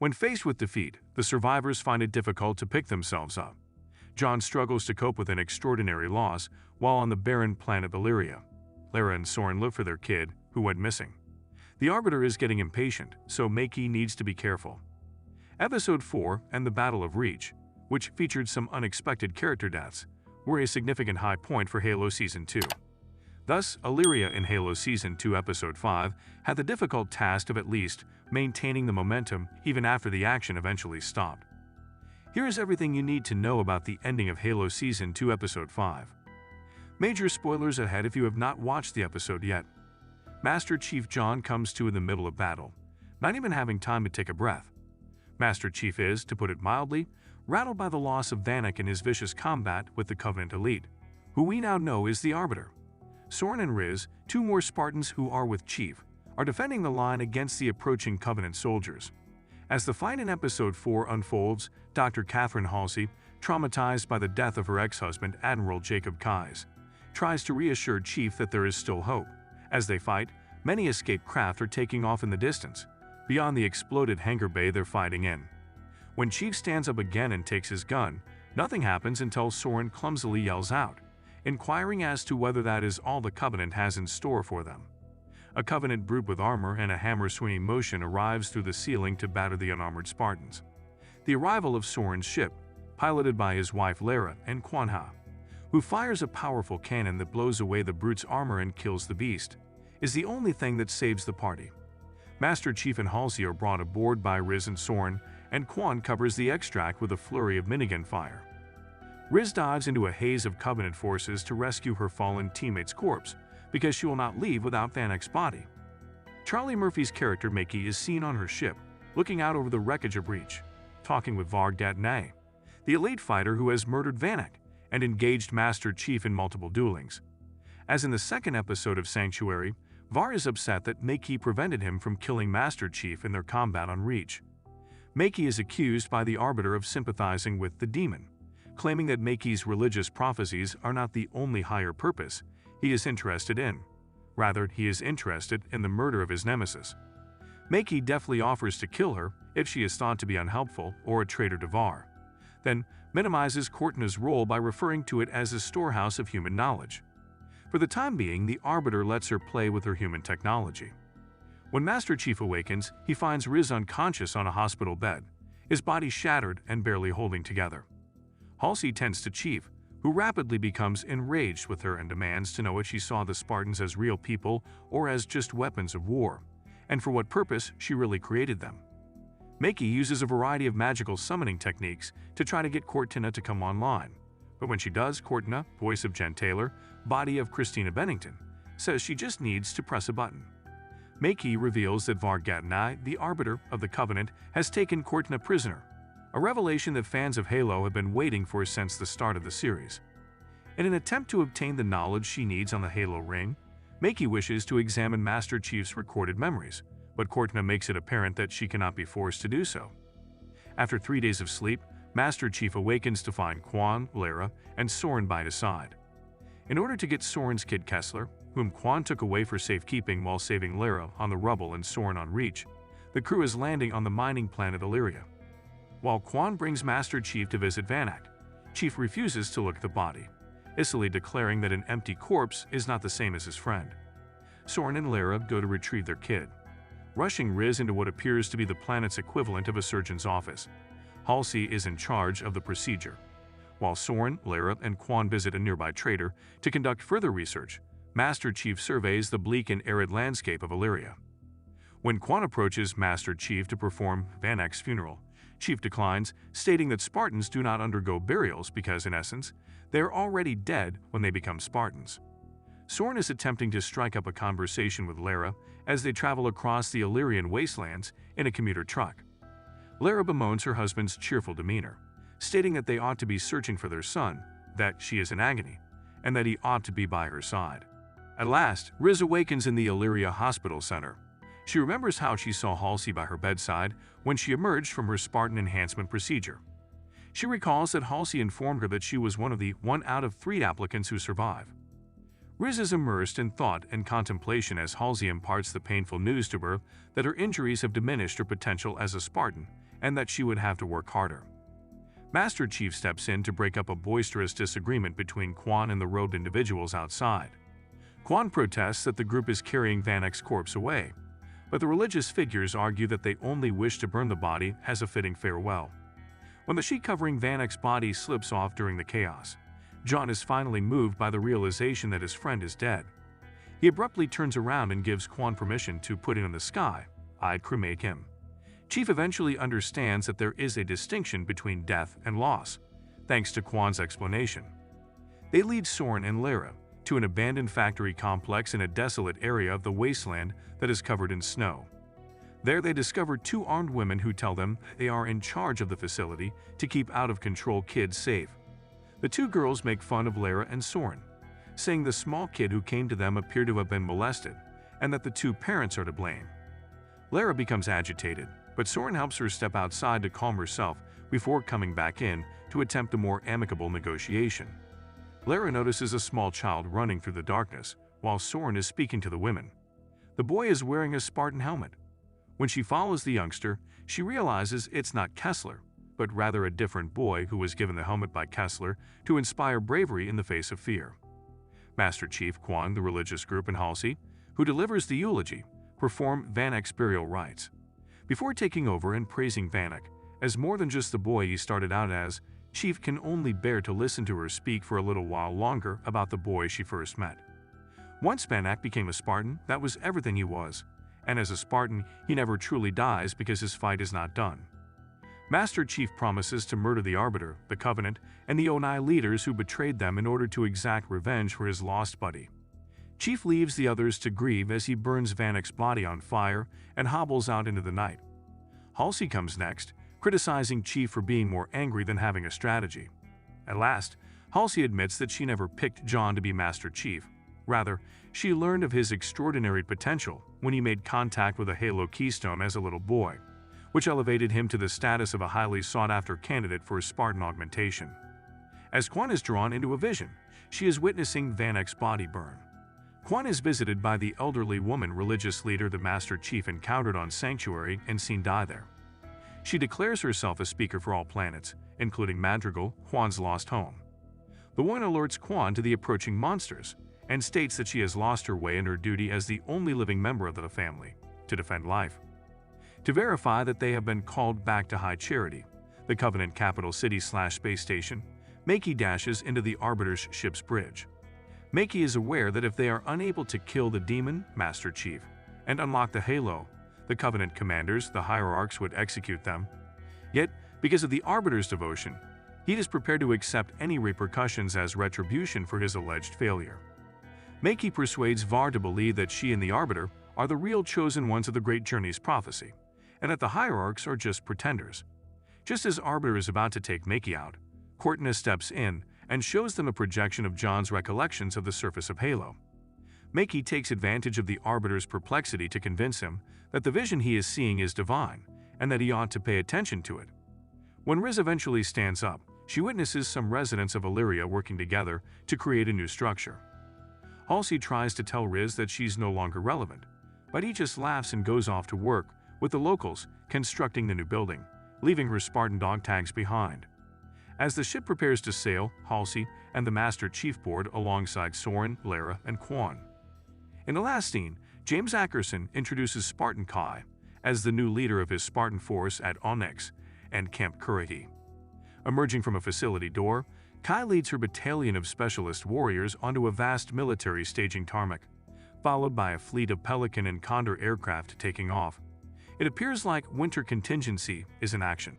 When faced with defeat, the survivors find it difficult to pick themselves up. John struggles to cope with an extraordinary loss while on the barren planet Illyria. Lara and Soren look for their kid, who went missing. The Arbiter is getting impatient, so Maki needs to be careful. Episode 4 and the Battle of Reach, which featured some unexpected character deaths, were a significant high point for Halo Season 2. Thus, Illyria in Halo Season 2 Episode 5 had the difficult task of at least maintaining the momentum even after the action eventually stopped. Here is everything you need to know about the ending of Halo Season 2 Episode 5. Major spoilers ahead if you have not watched the episode yet. Master Chief John comes to in the middle of battle, not even having time to take a breath. Master Chief is, to put it mildly, rattled by the loss of Vanek in his vicious combat with the Covenant elite, who we now know is the Arbiter. Soren and Riz, two more Spartans who are with Chief, are defending the line against the approaching Covenant soldiers. As the fight in Episode 4 unfolds, Dr. Catherine Halsey, traumatized by the death of her ex-husband Admiral Jacob Kais, tries to reassure Chief that there is still hope. As they fight, many escaped craft are taking off in the distance, beyond the exploded hangar bay they're fighting in. When Chief stands up again and takes his gun, nothing happens until Soren clumsily yells out, inquiring as to whether that is all the Covenant has in store for them. A Covenant brute with armor and a hammer swinging motion arrives through the ceiling to batter the unarmored Spartans. The arrival of Soren's ship, piloted by his wife Lara and Kwanha, who fires a powerful cannon that blows away the brute's armor and kills the beast, is the only thing that saves the party. Master Chief and Halsey are brought aboard by Riz and Soren, and Quan covers the extract with a flurry of minigun fire. Riz dives into a haze of Covenant forces to rescue her fallen teammate's corpse, because she will not leave without Vanek's body. Charlie Murphy's character Maki is seen on her ship, looking out over the wreckage of Reach, talking with Varg Datnay, the elite fighter who has murdered Vanek and engaged Master Chief in multiple duelings. As in the second episode of Sanctuary, Var is upset that Maki prevented him from killing Master Chief in their combat on Reach. Maki is accused by the Arbiter of sympathizing with the demon, claiming that Maki's religious prophecies are not the only higher purpose he is interested in. Rather, he is interested in the murder of his nemesis. Maki deftly offers to kill her if she is thought to be unhelpful or a traitor to Var, then minimizes Cortana's role by referring to it as a storehouse of human knowledge. For the time being, the Arbiter lets her play with her human technology. When Master Chief awakens, he finds Riz unconscious on a hospital bed, his body shattered and barely holding together. Halsey tends to Chief, who rapidly becomes enraged with her and demands to know if she saw the Spartans as real people or as just weapons of war, and for what purpose she really created them. Maki uses a variety of magical summoning techniques to try to get Cortana to come online, but when she does, Cortana, voice of Jen Taylor, body of Christina Bennington, says she just needs to press a button. Maki reveals that Varg Datnay, the Arbiter of the Covenant, has taken Cortana prisoner, a revelation that fans of Halo have been waiting for since the start of the series. In an attempt to obtain the knowledge she needs on the Halo ring, Maki wishes to examine Master Chief's recorded memories, but Cortana makes it apparent that she cannot be forced to do so. After 3 days of sleep, Master Chief awakens to find Quan, Lara, and Soren by his side. In order to get Soren's kid Kessler, whom Quan took away for safekeeping while saving Lara on the rubble and Soren on Reach, the crew is landing on the mining planet Illyria. While Quan brings Master Chief to visit Vanek, Chief refuses to look at the body, icily declaring that an empty corpse is not the same as his friend. Soren and Lara go to retrieve their kid, rushing Riz into what appears to be the planet's equivalent of a surgeon's office. Halsey is in charge of the procedure. While Soren, Lara, and Quan visit a nearby trader to conduct further research, Master Chief surveys the bleak and arid landscape of Illyria. When Quan approaches Master Chief to perform Vanek's funeral, Chief declines, stating that Spartans do not undergo burials because, in essence, they are already dead when they become Spartans. Soren is attempting to strike up a conversation with Lara as they travel across the Illyrian wastelands in a commuter truck. Lara bemoans her husband's cheerful demeanor, stating that they ought to be searching for their son, that she is in agony, and that he ought to be by her side. At last, Riz awakens in the Illyria Hospital Center. She remembers how she saw Halsey by her bedside when she emerged from her Spartan enhancement procedure. She recalls that Halsey informed her that she was one of the 1 out of 3 applicants who survive. Riz is immersed in thought and contemplation as Halsey imparts the painful news to her that her injuries have diminished her potential as a Spartan and that she would have to work harder. Master Chief steps in to break up a boisterous disagreement between Quan and the robed individuals outside. Quan protests that the group is carrying Van Eck's corpse away, but the religious figures argue that they only wish to burn the body as a fitting farewell. When the sheet covering Van Eck's body slips off during the chaos, John is finally moved by the realization that his friend is dead. He abruptly turns around and gives Quan permission to put it in the sky. I'd cremate him. Chief eventually understands that there is a distinction between death and loss, thanks to Quan's explanation. They lead Soren and Lara to an abandoned factory complex in a desolate area of the wasteland that is covered in snow. There they discover two armed women who tell them they are in charge of the facility to keep out-of-control kids safe. The two girls make fun of Lara and Soren, saying the small kid who came to them appeared to have been molested and that the two parents are to blame. Lara becomes agitated, but Soren helps her step outside to calm herself before coming back in to attempt a more amicable negotiation. Lara notices a small child running through the darkness while Soren is speaking to the women. The boy is wearing a Spartan helmet. When she follows the youngster, she realizes it's not Kessler, but rather a different boy who was given the helmet by Kessler to inspire bravery in the face of fear. Master Chief, Quan, the religious group, and Halsey, who delivers the eulogy, perform Van Eck's burial rites. Before taking over and praising Van Eck as more than just the boy he started out as, Chief can only bear to listen to her speak for a little while longer about the boy she first met. Once Van Eck became a Spartan, that was everything he was, and as a Spartan, he never truly dies because his fight is not done. Master Chief promises to murder the Arbiter, the Covenant, and the Onai leaders who betrayed them in order to exact revenge for his lost buddy. Chief leaves the others to grieve as he burns Van Eck's body on fire and hobbles out into the night. Halsey comes next, criticizing Chief for being more angry than having a strategy. At last, Halsey admits that she never picked John to be Master Chief. Rather, she learned of his extraordinary potential when he made contact with a Halo Keystone as a little boy, which elevated him to the status of a highly sought-after candidate for Spartan augmentation. As Quan is drawn into a vision, she is witnessing Van Eck's body burn. Quan is visited by the elderly woman religious leader the Master Chief encountered on Sanctuary and seen die there. She declares herself a speaker for all planets, including Madrigal, Quan's lost home. The woman alerts Quan to the approaching monsters and states that she has lost her way in her duty as the only living member of the family, to defend life. To verify that they have been called back to High Charity, the Covenant capital city/space station, Makey dashes into the Arbiter's ship's bridge. Makey is aware that if they are unable to kill the demon, Master Chief, and unlock the Halo, the Covenant commanders, the Hierarchs, would execute them. Yet, because of the Arbiter's devotion, he is prepared to accept any repercussions as retribution for his alleged failure. Makey persuades Var to believe that she and the Arbiter are the real chosen ones of the Great Journey's prophecy, and that the Hierarchs are just pretenders. Just as Arbiter is about to take Makey out, Cortana steps in and shows them a projection of John's recollections of the surface of Halo. Makey takes advantage of the Arbiter's perplexity to convince him that the vision he is seeing is divine and that he ought to pay attention to it. When Riz eventually stands up, she witnesses some residents of Illyria working together to create a new structure. Halsey tries to tell Riz that she's no longer relevant, but he just laughs and goes off to work with the locals constructing the new building, leaving her Spartan dog tags behind. As the ship prepares to sail, Halsey and the Master Chief board alongside Soren, Lara, and Quan. In the last scene, James Ackerson introduces Spartan Kai as the new leader of his Spartan force at Onyx and Camp Currahee. Emerging from a facility door, Kai leads her battalion of specialist warriors onto a vast military staging tarmac, followed by a fleet of Pelican and Condor aircraft taking off. It appears like winter contingency is in action.